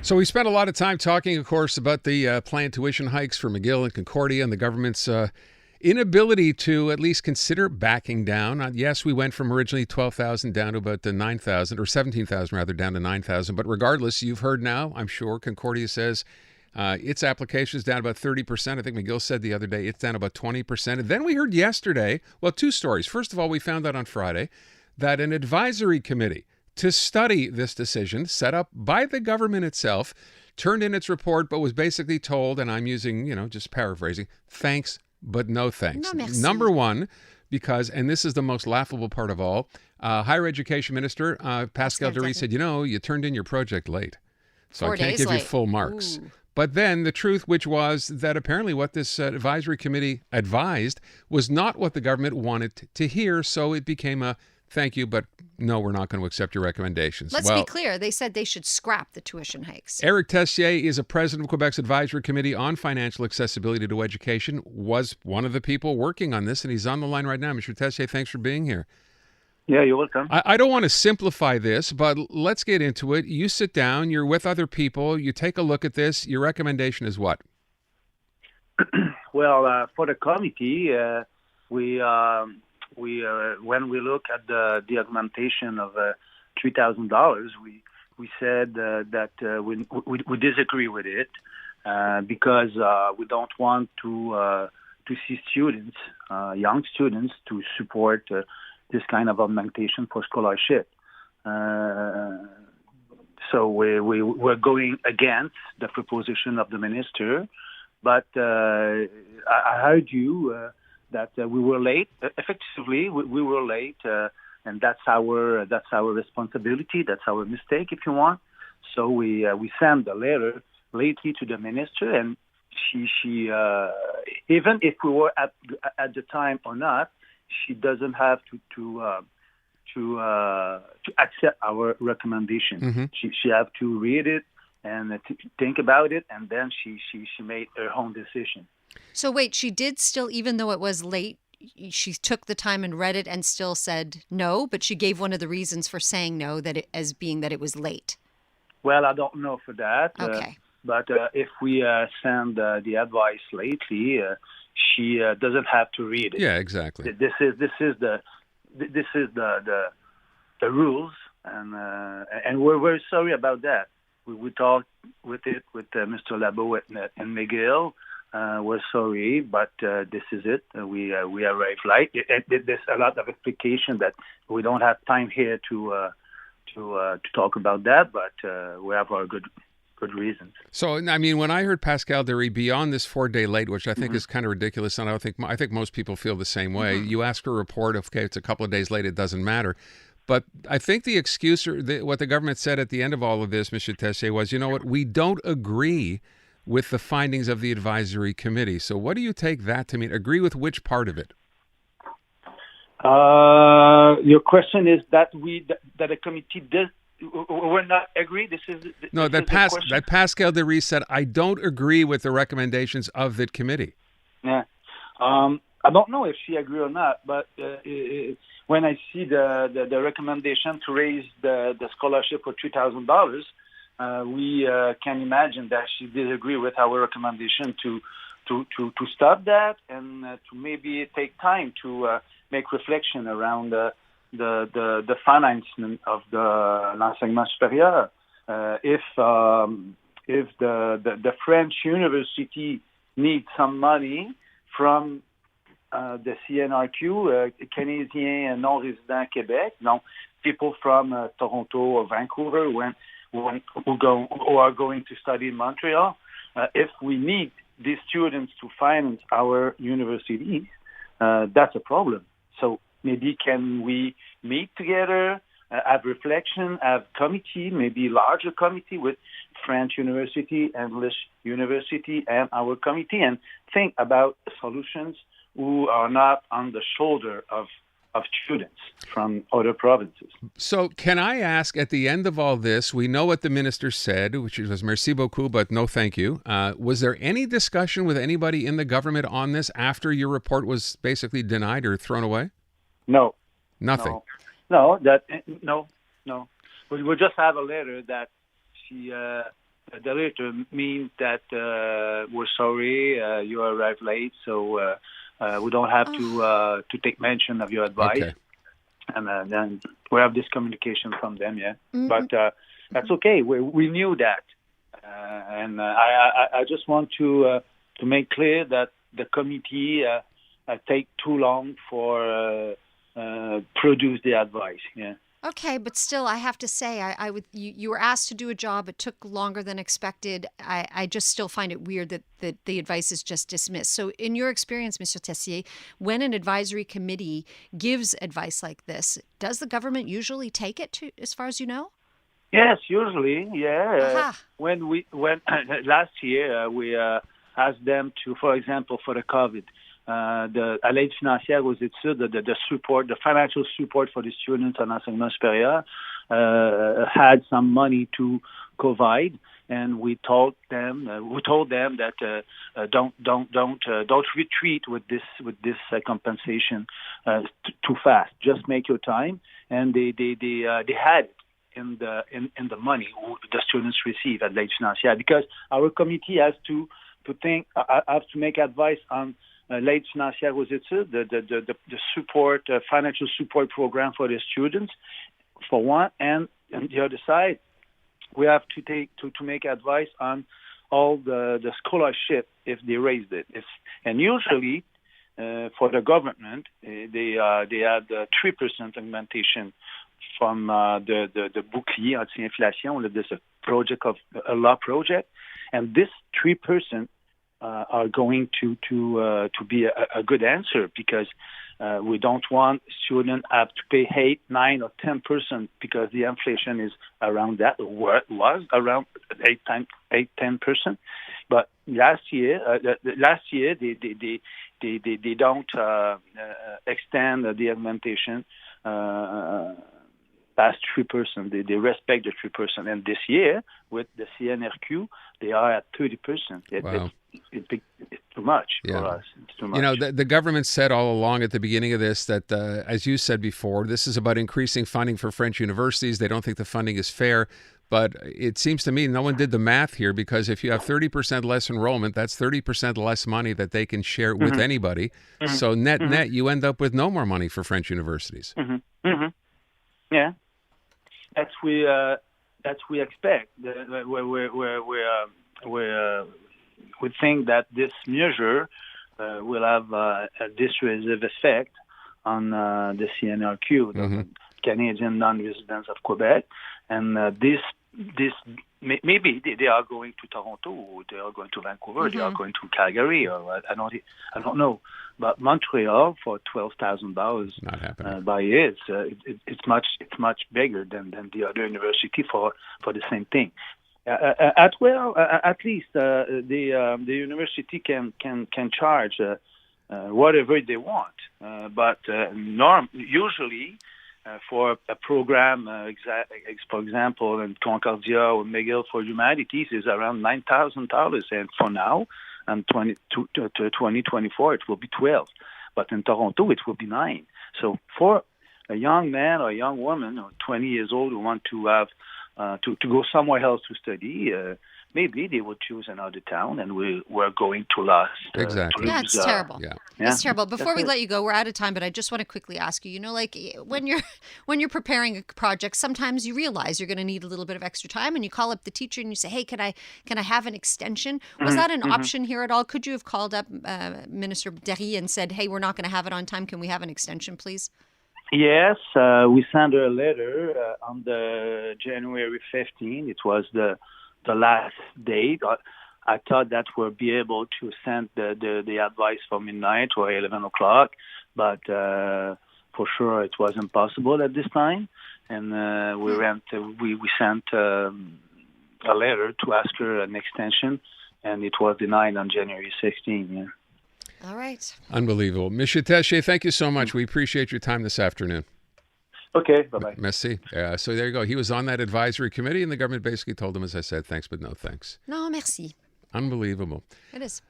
So we spent a lot of time talking, of course, about the planned tuition hikes for McGill and Concordia and the government's inability to at least consider backing down. Yes, we went from originally 12,000 down to about the 9,000, or 17,000 rather, down to 9,000. But regardless, you've heard now, I'm sure, Concordia says its application is down about 30%. I think McGill said the other day it's down about 20%. And then we heard yesterday, well, two stories. First of all, we found out on Friday that an advisory committee to study this decision, set up by the government itself, turned in its report, but was basically told, and I'm using, just paraphrasing, thanks, but no thanks. No, merci. Number one, because, and this is the most laughable part of all, Higher Education Minister Pascal Derry said, you turned in your project late, so 4 I can't days give you late. full marks. Ooh. But then the truth, which was that apparently what this advisory committee advised was not what the government wanted to hear, so it became a thank you, but no, we're not going to accept your recommendations. Let's be clear. They said they should scrap the tuition hikes. Eric Tessier is a president of Quebec's Advisory Committee on Financial Accessibility to Education, was one of the people working on this, and he's on the line right now. Mr. Tessier, thanks for being here. Yeah, you're welcome. I don't want to simplify this, but let's get into it. You sit down, you're with other people, you take a look at this. Your recommendation is what? Well, for the committee, we when we look at the augmentation of $3,000, we said that we disagree with it because we don't want to see students, young students, to support this kind of augmentation for scholarship. So we're going against the proposition of the minister, but I heard you. That we were late. Effectively, we were late, and that's our responsibility. That's our mistake, if you want. So we sent a letter lately to the minister, and she even if we were at the time or not, she doesn't have to accept our recommendation. Mm-hmm. She have to read it and to think about it, and then she made her own decision. So wait, she did still, even though it was late, she took the time and read it and still said no, but she gave one of the reasons for saying no as being that it was late. Well, I don't know for that. Okay. But if we send the advice lately, she doesn't have to read it. Yeah, exactly. This is the rules, and we're very sorry about that. We talked with Mr. Labo and McGill. We're sorry, but this is it. We arrived late. There's a lot of explication that we don't have time here to talk about that, but we have our good reasons. So, I mean, when I heard Pascal Derry beyond this 4-day late, which I think is kind of ridiculous, and I think most people feel the same way. You ask for a report, okay, it's a couple of days late, it doesn't matter. But I think the excuse, or what the government said at the end of all of this, Mr. Tessier, was, you know what, we don't agree with the findings of the advisory committee. So what do you take that to mean? Agree with which part of it? Your question is that the committee we're not agree. That Pascal Derry said, I don't agree with the recommendations of the committee. Yeah, I don't know if she agree or not, but when I see the recommendation to raise the scholarship for $2,000. We can imagine that she disagree with our recommendation to stop that and to maybe take time to make reflection around the financing of the l'enseignement supérieur. If the French university needs some money from the CNRQ, Canadiens non-residents Quebec, people from Toronto or Vancouver who are going to study in Montreal, if we need these students to finance our universities, that's a problem. So maybe can we meet together, have reflection, have committee, maybe larger committee with French university, English university, and our committee, and think about solutions who are not on the shoulder of students from other provinces. So can I ask, at the end of all this, we know what the minister said, which was merci beaucoup, but no thank you. Was there any discussion with anybody in the government on this after your report was basically denied or thrown away? No. Nothing? No. We just have a letter that she the letter means that we're sorry you arrived late, so we don't have to take mention of your advice. Okay. And then we have this communication from them, yeah. But that's okay. We knew that, and I just want to make clear that the committee take too long for produce the advice. Yeah. Okay, but still, I have to say, I would you were asked to do a job. It took longer than expected. I just still find it weird that the advice is just dismissed. So, in your experience, Monsieur Tessier, when an advisory committee gives advice like this, does the government usually take it to, as far as you know? Yes, usually, yeah. Aha. When last year we asked them to, for example, for the COVID. À l'aide financière aux études, the support, the financial support for the students en enseignement supérieur had some money to provide, and we told them that don't retreat with this compensation too fast. Just make your time, and they had it in the money the students receive at l'aide financière, because our committee has to make advice on l'aide financière aux études, the support, financial support program for the students, for one, and on the other side, we have to make advice on all the scholarship if they raised it. And usually, for the government, they had 3% augmentation from the bouclier anti-inflation. There's a law project, and this 3% are going to be a good answer, because we don't want students have to pay 8, 9, or 10% because the inflation is around that, or was around 8-10%. But last year they don't extend the augmentation past 3%. They respect the 3%, and this year with the CNRQ they are at 30%. Wow. It's too much for us. It's too much. You know, the government said all along at the beginning of this that, as you said before, this is about increasing funding for French universities. They don't think the funding is fair. But it seems to me no one did the math here, because if you have 30% less enrollment, that's 30% less money that they can share with anybody. So net, you end up with no more money for French universities. Yeah, that's we expect. We think that this measure will have a dissuasive effect on the CNRQ, the Canadian non-residents of Quebec, and this maybe they are going to Toronto, or they are going to Vancouver, they are going to Calgary, or I don't know. But Montreal for $12,000 by year, it's much bigger than the other university for the same thing. At least the university can charge whatever they want, but usually for a program, for example, in Concordia or McGill for Humanities is around $9,000, and for now, and 2024 it will be 12, but in Toronto it will be 9. So for a young man or a young woman, or 20 years old, who want to have to go somewhere else to study, maybe they would choose another town, and we're going to lose. Exactly. Yeah, it's terrible. Yeah. It's terrible. Before we let you go, we're out of time, but I just want to quickly ask you, you know, like when you're preparing a project, sometimes you realize you're going to need a little bit of extra time, and you call up the teacher and you say, hey, can I have an extension? Was that an option here at all? Could you have called up Minister Tessier and said, hey, we're not going to have it on time. Can we have an extension, please? Yes, we sent her a letter on the January 15th. It was the last date. I thought that we'll be able to send the advice for midnight or 11 o'clock, but for sure it was impossible at this time. And we sent a letter to ask her an extension, and it was denied on January 16th. Yeah. All right. Unbelievable. Monsieur Tessier, thank you so much. We appreciate your time this afternoon. Okay, bye-bye. Merci. So there you go. He was on that advisory committee, and the government basically told him, as I said, thanks, but no thanks. No, merci. Unbelievable. It is.